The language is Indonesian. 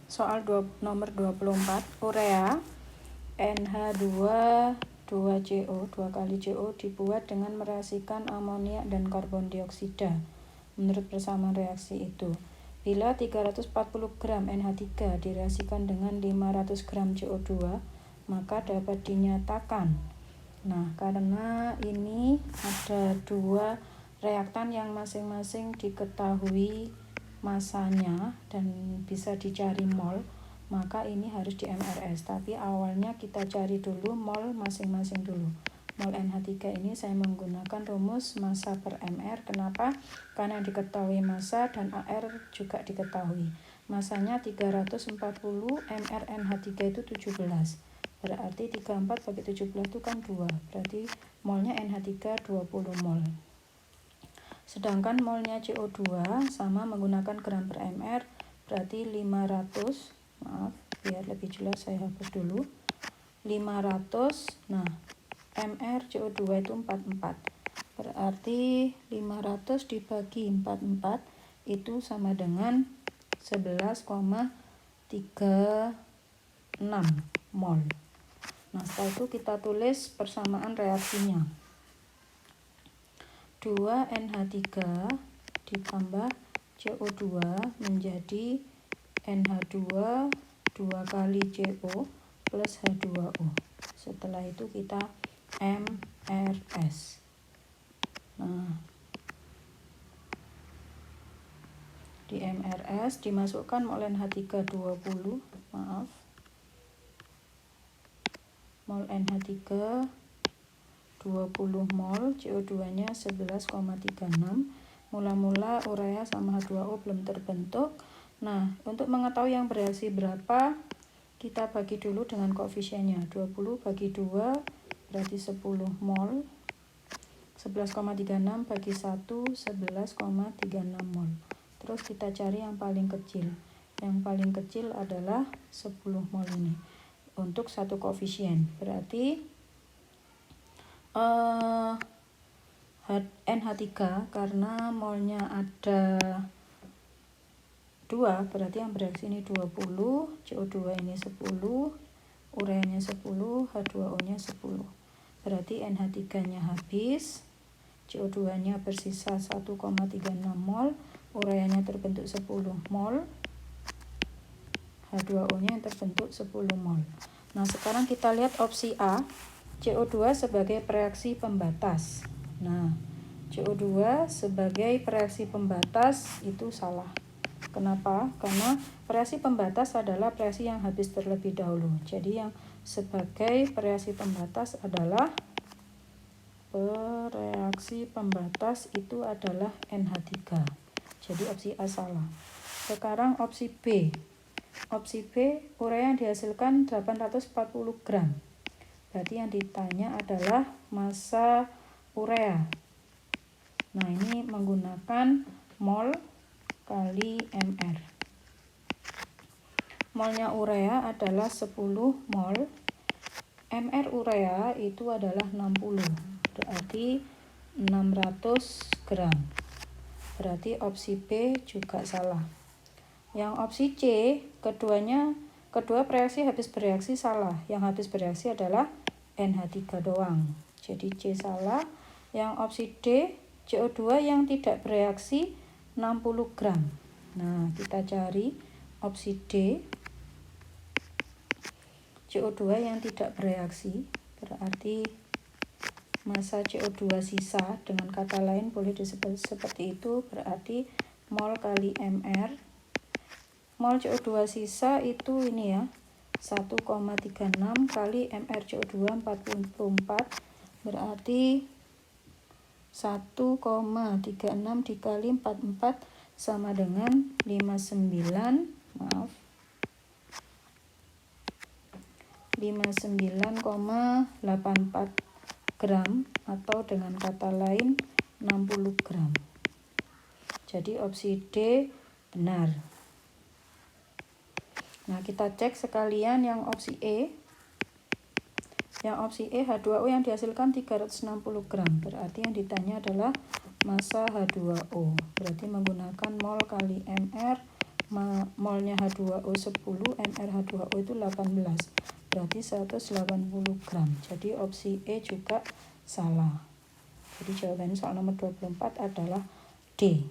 Soal nomor 24, urea NH2 2CO 2 kali CO dibuat dengan mereaksikan amoniak dan karbon dioksida menurut persamaan reaksi itu. Bila 340 gram NH3 direaksikan dengan 500 gram CO2, maka dapat dinyatakan. Nah, karena ini ada dua reaktan yang masing-masing diketahui masanya dan bisa dicari mol, maka ini harus di MRS. Tapi awalnya kita cari dulu mol masing-masing dulu. Mol NH3 ini saya menggunakan rumus massa per MR. Kenapa? Karena diketahui massa dan AR juga diketahui. Masanya 340, MR NH3 itu 17. Berarti 34 bagi 17 itu kan 2. Berarti molnya NH3 20 mol. Sedangkan molnya CO2 sama menggunakan gram per MR, berarti 500, maaf biar lebih jelas saya hapus dulu, 500, nah MR CO2 itu 44, berarti 500 dibagi 44 itu sama dengan 11,36 mol. Nah setelah itu kita tulis persamaan reaksinya. 2NH3 ditambah CO2 menjadi NH2 2 kali CO plus H2O. Setelah itu kita MRS. Nah, di MRS dimasukkan mol NH3 20, maaf. Mol NH3 20 mol, CO2-nya 11,36. Mula-mula urea sama H2O belum terbentuk. Nah, untuk mengetahui yang bereaksi berapa, kita bagi dulu dengan koefisiennya. 20 bagi 2 berarti 10 mol. 11,36 bagi 1, 11,36 mol. Terus kita cari yang paling kecil. Yang paling kecil adalah 10 mol ini. Untuk satu koefisien. Berarti NH3 karena molnya ada 2, berarti yang bereaksi ini 20, CO2 ini 10, ureanya 10, H2O-nya 10. Berarti NH3-nya habis, CO2-nya bersisa 1,36 mol, ureanya terbentuk 10 mol, H2O-nya yang terbentuk 10 mol. Nah, sekarang kita lihat opsi A, CO2 sebagai reaksi pembatas. Nah, CO2 sebagai reaksi pembatas itu salah. Kenapa? Karena reaksi pembatas adalah reaksi yang habis terlebih dahulu. Jadi yang sebagai reaksi pembatas adalah reaksi pembatas itu adalah NH3. Jadi opsi A salah. Sekarang opsi B. Opsi B, urea yang dihasilkan 840 gram. Berarti yang ditanya adalah massa urea. Nah, ini menggunakan mol kali MR. Molnya urea adalah 10 mol. MR urea itu adalah 60. Berarti 600 gram. Berarti opsi B juga salah. Yang opsi C, kedua reaksi habis bereaksi salah. Yang habis bereaksi adalah NH3 doang. Jadi C salah. Yang opsi D, CO2 yang tidak bereaksi 60 gram. Nah, kita cari opsi D. CO2 yang tidak bereaksi, berarti massa CO2 sisa, dengan kata lain boleh disebut seperti itu, berarti mol kali MR. Mol CO2 sisa itu ini ya, 1,36 kali MR CO2 44, berarti 1,36 dikali 44 sama dengan 59,84 gram, atau dengan kata lain 60 gram. Jadi opsi D benar. Nah, kita cek sekalian yang opsi E. Yang opsi E, H2O yang dihasilkan 360 gram. Berarti yang ditanya adalah massa H2O. Berarti menggunakan mol kali MR molnya H2O 10, NrH2O itu 18. Berarti 180 gram. Jadi opsi E juga salah. Jadi jawaban soal nomor 24 adalah D.